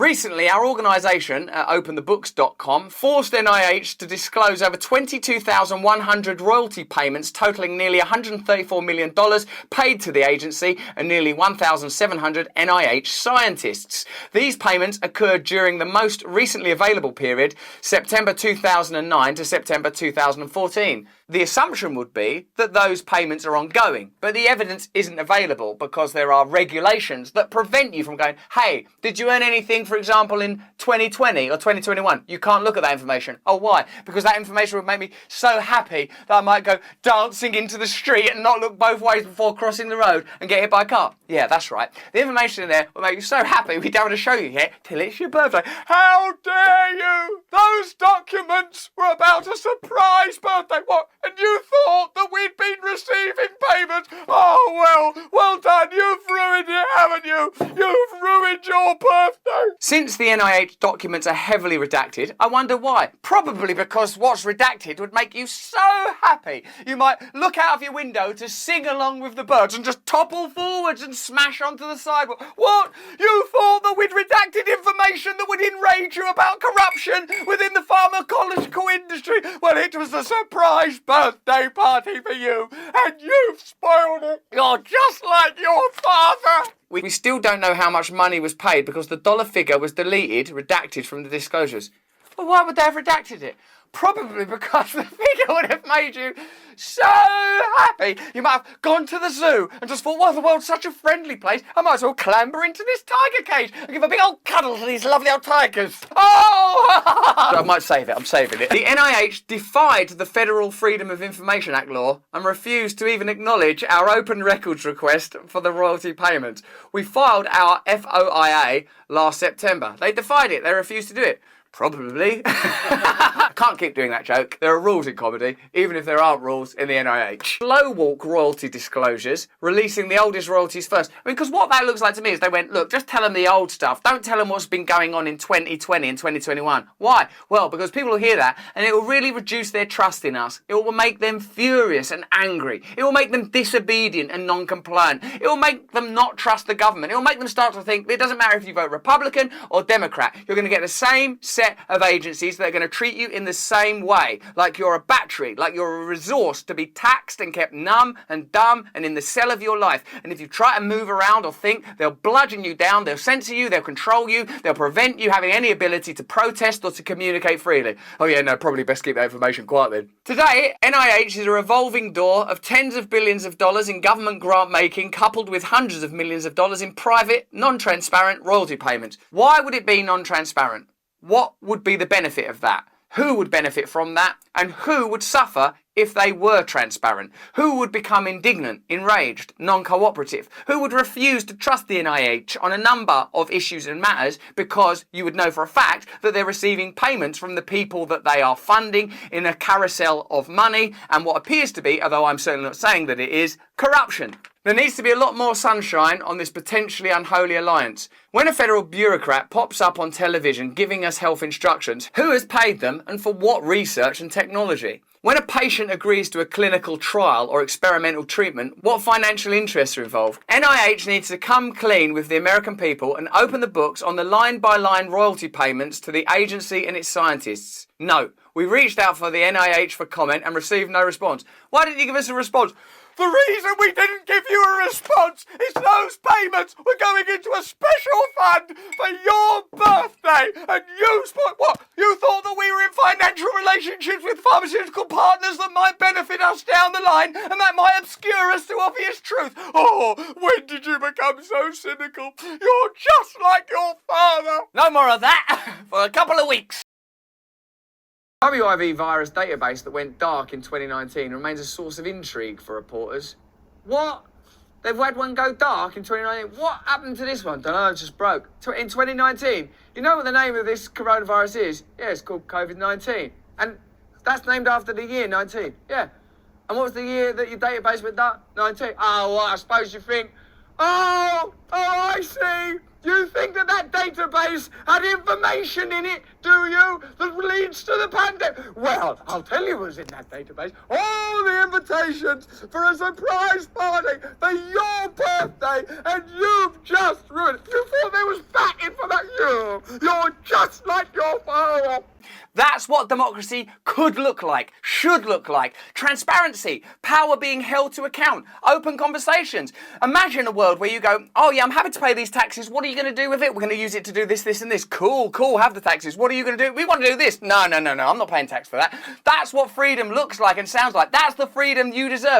Recently, our organisation at openthebooks.com forced NIH to disclose over 22,100 royalty payments totalling nearly $134 million paid to the agency and nearly 1,700 NIH scientists. These payments occurred during the most recently available period, September 2009 to September 2014. The assumption would be that those payments are ongoing, but the evidence isn't available because there are regulations that prevent you from going, hey, did you earn anything, for example, in 2020 or 2021? You can't look at that information. Oh, why? Because that information would make me so happy that I might go dancing into the street and not look both ways before crossing the road and get hit by a car. Yeah, that's right. The information in there will make you so happy we don't want to show you yet till it's your birthday. How dare you! Those documents were about a surprise birthday. What? And you thought that we'd been receiving payments? Oh, well done. You've ruined it, haven't you? You've ruined your birthday. Since the NIH documents are heavily redacted, I wonder why. Probably because what's redacted would make you so happy. You might look out of your window to sing along with the birds and just topple forwards and smash onto the sidewalk. What? You thought that we'd redacted information that would enrage you about corruption within the pharmacological industry? Well, it was a surprise birthday party for you, and you've spoiled it. You're just like your father. We still don't know how much money was paid because the dollar figure was deleted, redacted from the disclosures. But why would they have redacted it? Probably because the figure would have made you so happy. You might have gone to the zoo and just thought, well, the world's such a friendly place, I might as well clamber into this tiger cage and give a big old cuddle to these lovely old tigers. Oh! I might save it. I'm saving it. The NIH defied the Federal Freedom of Information Act law and refused to even acknowledge our open records request for the royalty payments. We filed our FOIA last September. They defied it. They refused to do it. Probably. I can't keep doing that joke. There are rules in comedy, even if there aren't rules in the NIH. Slow walk royalty disclosures, releasing the oldest royalties first. I mean, because what that looks like to me is they went, look, just tell them the old stuff. Don't tell them what's been going on in 2020 and 2021. Why? Well, because people will hear that and it will really reduce their trust in us. It will make them furious and angry. It will make them disobedient and non-compliant. It will make them not trust the government. It will make them start to think it doesn't matter if you vote Republican or Democrat. You're going to get the same set of agencies that are going to treat you in the same way, like you're a battery, like you're a resource to be taxed and kept numb and dumb and in the cell of your life. And if you try to move around or think, they'll bludgeon you down, they'll censor you, they'll control you, they'll prevent you having any ability to protest or to communicate freely. Oh yeah, no, probably best keep that information quiet then. Today, NIH is a revolving door of tens of billions of dollars in government grant making coupled with hundreds of millions of dollars in private, non-transparent royalty payments. Why would it be non-transparent? What would be the benefit of that? Who would benefit from that? And who would suffer if they were transparent? Who would become indignant, enraged, non-cooperative? Who would refuse to trust the NIH on a number of issues and matters because you would know for a fact that they're receiving payments from the people that they are funding in a carousel of money and what appears to be, although I'm certainly not saying that it is, corruption. There needs to be a lot more sunshine on this potentially unholy alliance. When a federal bureaucrat pops up on television giving us health instructions, who has paid them and for what research and technology? When a patient agrees to a clinical trial or experimental treatment, what financial interests are involved? NIH needs to come clean with the American people and open the books on the line-by-line royalty payments to the agency and its scientists. No, we reached out for the NIH for comment and received no response. Why didn't you give us a response? The reason we didn't give you a response is those payments were going into a special fund for your birthday, and you what? You thought that we were in financial relationships with pharmaceutical partners that might benefit us down the line, and that might obscure us to obvious truth. Oh, when did you become so cynical? You're just like your father. No more of that for a couple of weeks. HIV virus database that went dark in 2019 remains a source of intrigue for reporters. What? They've had one go dark in 2019. What happened to this one? Don't know, it just broke. In 2019. You know what the name of this coronavirus is? Yeah, it's called COVID-19. And that's named after the year 19. Yeah. And what was the year that your database went dark? 19. Oh, well, I suppose you think, oh, I see. You think that that database had information in it, do you, that leads to the pandemic? Well, I'll tell you what's in that database. All the invitations for a surprise party for your birthday, and you've just ruined it. You thought there was fat in for that? You're just like your father. That's what democracy could look like, should look like. Transparency, power being held to account, open conversations. Imagine a world where you go, oh yeah, I'm happy to pay these taxes. What are you going to do with it? We're going to use it to do this, this and this. Cool, have the taxes. What are you going to do? We want to do this. No, I'm not paying tax for that. That's what freedom looks like and sounds like. That's the freedom you deserve.